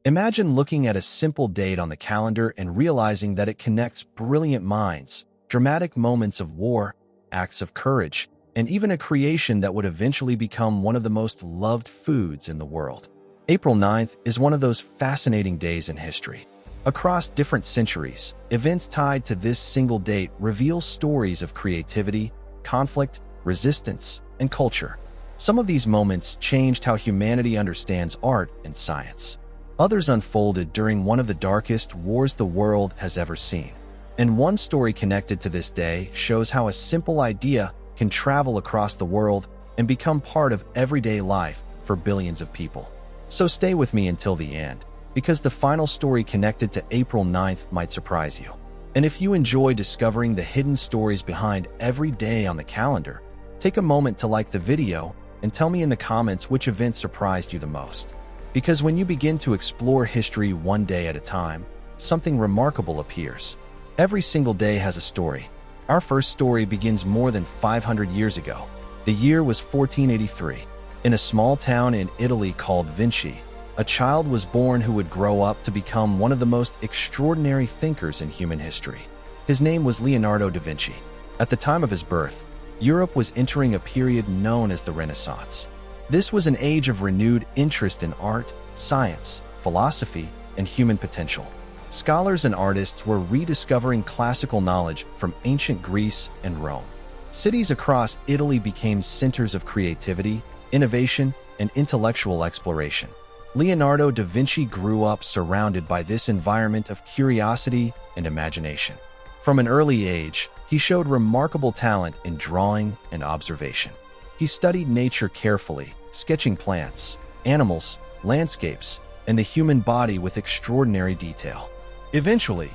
Imagine looking at a simple date on the calendar and realizing that it connects brilliant minds, dramatic moments of war, acts of courage, and even a creation that would eventually become one of the most loved foods in the world. April 9th is one of those fascinating days in history. Across different centuries, events tied to this single date reveal stories of creativity, conflict, resistance, and culture. Some of these moments changed how humanity understands art and science. Others unfolded during one of the darkest wars the world has ever seen. And one story connected to this day shows how a simple idea can travel across the world and become part of everyday life for billions of people. So stay with me until the end, because the final story connected to April 9th might surprise you. And if you enjoy discovering the hidden stories behind every day on the calendar, take a moment to like the video and tell me in the comments which event surprised you the most. Because when you begin to explore history one day at a time, something remarkable appears. Every single day has a story. Our first story begins more than 500 years ago. The year was 1483. In a small town in Italy called Vinci, a child was born who would grow up to become one of the most extraordinary thinkers in human history. His name was Leonardo da Vinci. At the time of his birth, Europe was entering a period known as the Renaissance. This was an age of renewed interest in art, science, philosophy, and human potential. Scholars and artists were rediscovering classical knowledge from ancient Greece and Rome. Cities across Italy became centers of creativity, innovation, and intellectual exploration. Leonardo da Vinci grew up surrounded by this environment of curiosity and imagination. From an early age, he showed remarkable talent in drawing and observation. He studied nature carefully, sketching plants, animals, landscapes, and the human body with extraordinary detail. Eventually,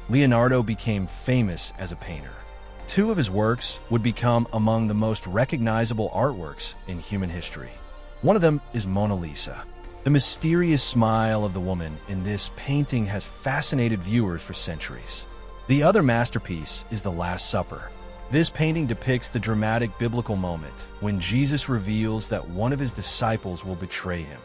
Leonardo became famous as a painter. Two of his works would become among the most recognizable artworks in human history. One of them is Mona Lisa. The mysterious smile of the woman in this painting has fascinated viewers for centuries. The other masterpiece is The Last Supper. This painting depicts the dramatic biblical moment when Jesus reveals that one of his disciples will betray him.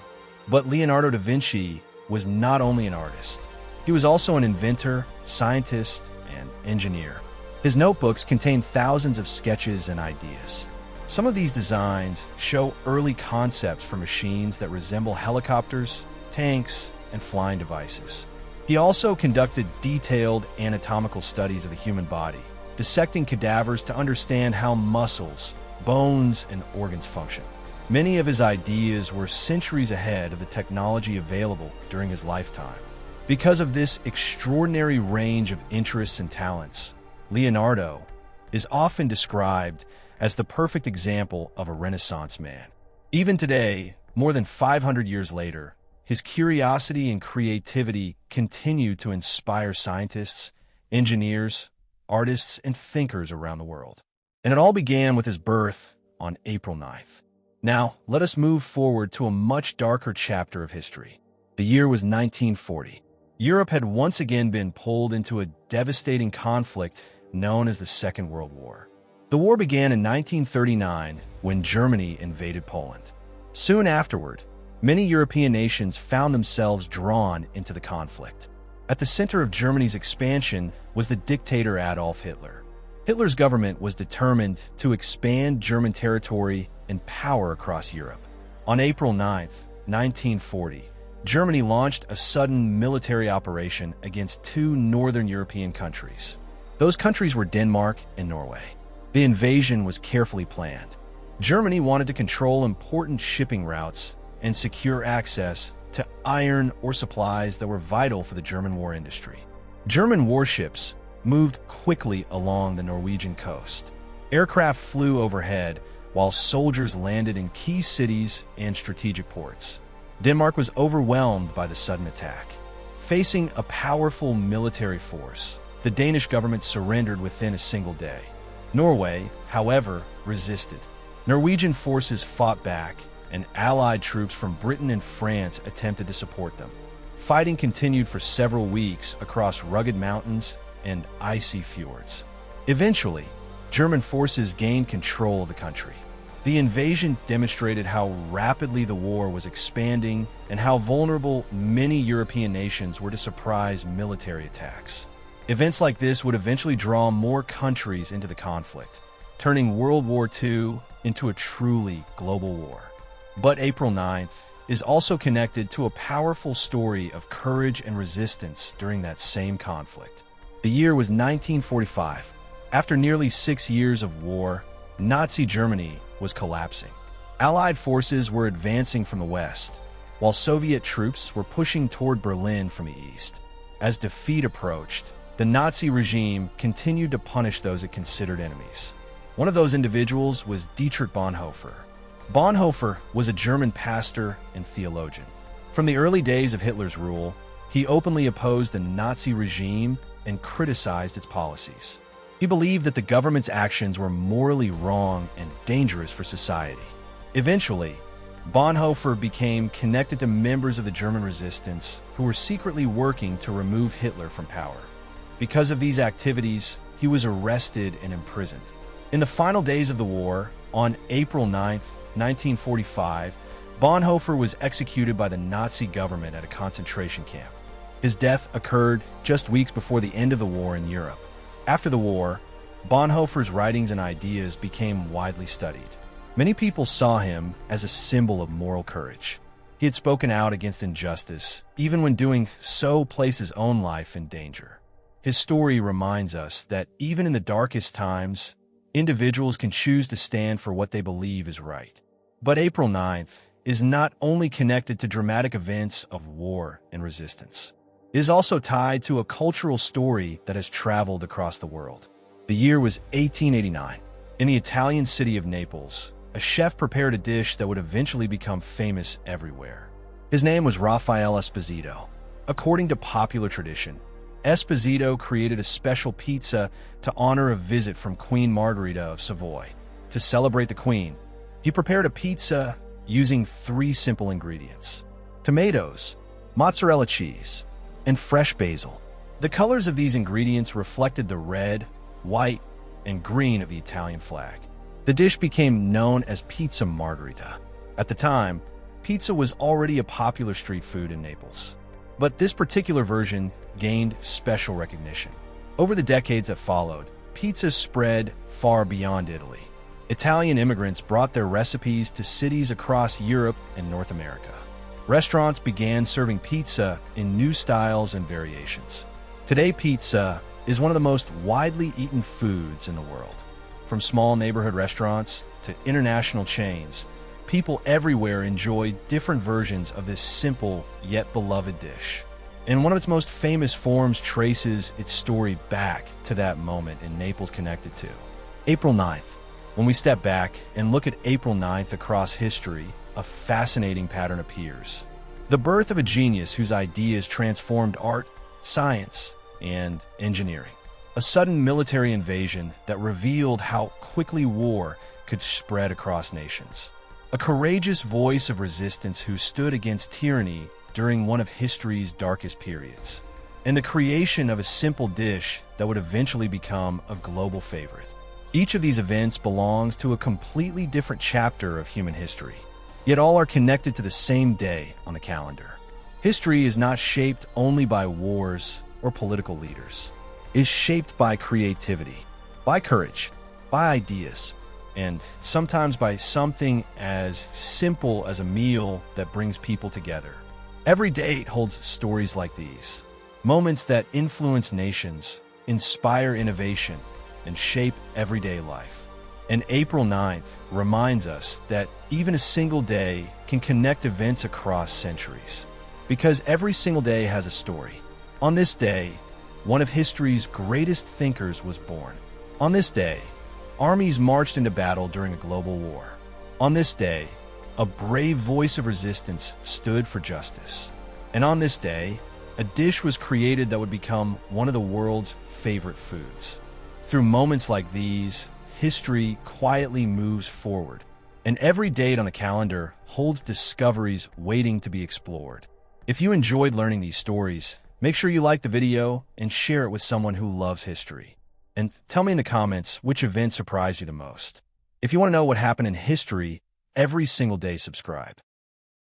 But Leonardo da Vinci was not only an artist. He was also an inventor, scientist, and engineer. His notebooks contain thousands of sketches and ideas. Some of these designs show early concepts for machines that resemble helicopters, tanks, and flying devices. He also conducted detailed anatomical studies of the human body, dissecting cadavers to understand how muscles, bones, and organs function. Many of his ideas were centuries ahead of the technology available during his lifetime. Because of this extraordinary range of interests and talents, Leonardo is often described as the perfect example of a Renaissance man. Even today, more than 500 years later, his curiosity and creativity continue to inspire scientists, engineers, artists, and thinkers around the world. And it all began with his birth on April 9th. Now, let us move forward to a much darker chapter of history. The year was 1940. Europe had once again been pulled into a devastating conflict known as the Second World War. The war began in 1939 when Germany invaded Poland. Soon afterward, many European nations found themselves drawn into the conflict. At the center of Germany's expansion was the dictator Adolf Hitler. Hitler's government was determined to expand German territory and power across Europe. On April 9, 1940, Germany launched a sudden military operation against two northern European countries. Those countries were Denmark and Norway. The invasion was carefully planned. Germany wanted to control important shipping routes and secure access to iron or supplies that were vital for the German war industry. German warships moved quickly along the Norwegian coast. Aircraft flew overhead while soldiers landed in key cities and strategic ports. Denmark was overwhelmed by the sudden attack. Facing a powerful military force, the Danish government surrendered within a single day. Norway, however, resisted. Norwegian forces fought back, and Allied troops from Britain and France attempted to support them. Fighting continued for several weeks across rugged mountains and icy fjords. Eventually, German forces gained control of the country. The invasion demonstrated how rapidly the war was expanding and how vulnerable many European nations were to surprise military attacks. Events like this would eventually draw more countries into the conflict, turning World War II into a truly global war. But April 9th is also connected to a powerful story of courage and resistance during that same conflict. The year was 1945. After nearly 6 years of war, Nazi Germany was collapsing. Allied forces were advancing from the west, while Soviet troops were pushing toward Berlin from the east. As defeat approached, the Nazi regime continued to punish those it considered enemies. One of those individuals was Dietrich Bonhoeffer. Bonhoeffer was a German pastor and theologian. From the early days of Hitler's rule, he openly opposed the Nazi regime and criticized its policies. He believed that the government's actions were morally wrong and dangerous for society. Eventually, Bonhoeffer became connected to members of the German resistance who were secretly working to remove Hitler from power. Because of these activities, he was arrested and imprisoned. In the final days of the war, on April 9, 1945, Bonhoeffer was executed by the Nazi government at a concentration camp. His death occurred just weeks before the end of the war in Europe. After the war, Bonhoeffer's writings and ideas became widely studied. Many people saw him as a symbol of moral courage. He had spoken out against injustice, even when doing so placed his own life in danger. His story reminds us that even in the darkest times, individuals can choose to stand for what they believe is right. But April 9th is not only connected to dramatic events of war and resistance. It is also tied to a cultural story that has traveled across the world. The year was 1889. In the Italian city of Naples, a chef prepared a dish that would eventually become famous everywhere. His name was Raffaele Esposito. According to popular tradition, Esposito created a special pizza to honor a visit from Queen Margherita of Savoy. To celebrate the Queen, he prepared a pizza using 3 simple ingredients: tomatoes, mozzarella cheese, and fresh basil. The colors of these ingredients reflected the red, white, and green of the Italian flag. The dish became known as Pizza Margherita. At the time, pizza was already a popular street food in Naples. But this particular version gained special recognition. Over the decades that followed, pizza spread far beyond Italy. Italian immigrants brought their recipes to cities across Europe and North America. Restaurants began serving pizza in new styles and variations. Today, pizza is one of the most widely eaten foods in the world. From small neighborhood restaurants to international chains, people everywhere enjoy different versions of this simple yet beloved dish. And one of its most famous forms traces its story back to that moment in Naples connected to April 9th. When we step back and look at April 9th across history, a fascinating pattern appears. The birth of a genius whose ideas transformed art, science, and engineering. A sudden military invasion that revealed how quickly war could spread across nations. A courageous voice of resistance who stood against tyranny during one of history's darkest periods. And the creation of a simple dish that would eventually become a global favorite. Each of these events belongs to a completely different chapter of human history, yet all are connected to the same day on the calendar. History is not shaped only by wars or political leaders. It is shaped by creativity, by courage, by ideas, and sometimes by something as simple as a meal that brings people together. Every date holds stories like these, moments that influence nations, inspire innovation, and shape everyday life. And April 9th reminds us that even a single day can connect events across centuries. Because every single day has a story. On this day, one of history's greatest thinkers was born. On this day, armies marched into battle during a global war. On this day, a brave voice of resistance stood for justice. And on this day, a dish was created that would become one of the world's favorite foods. Through moments like these, history quietly moves forward, and every date on the calendar holds discoveries waiting to be explored. If you enjoyed learning these stories, make sure you like the video and share it with someone who loves history. And tell me in the comments which event surprised you the most. If you want to know what happened in history every single day, subscribe.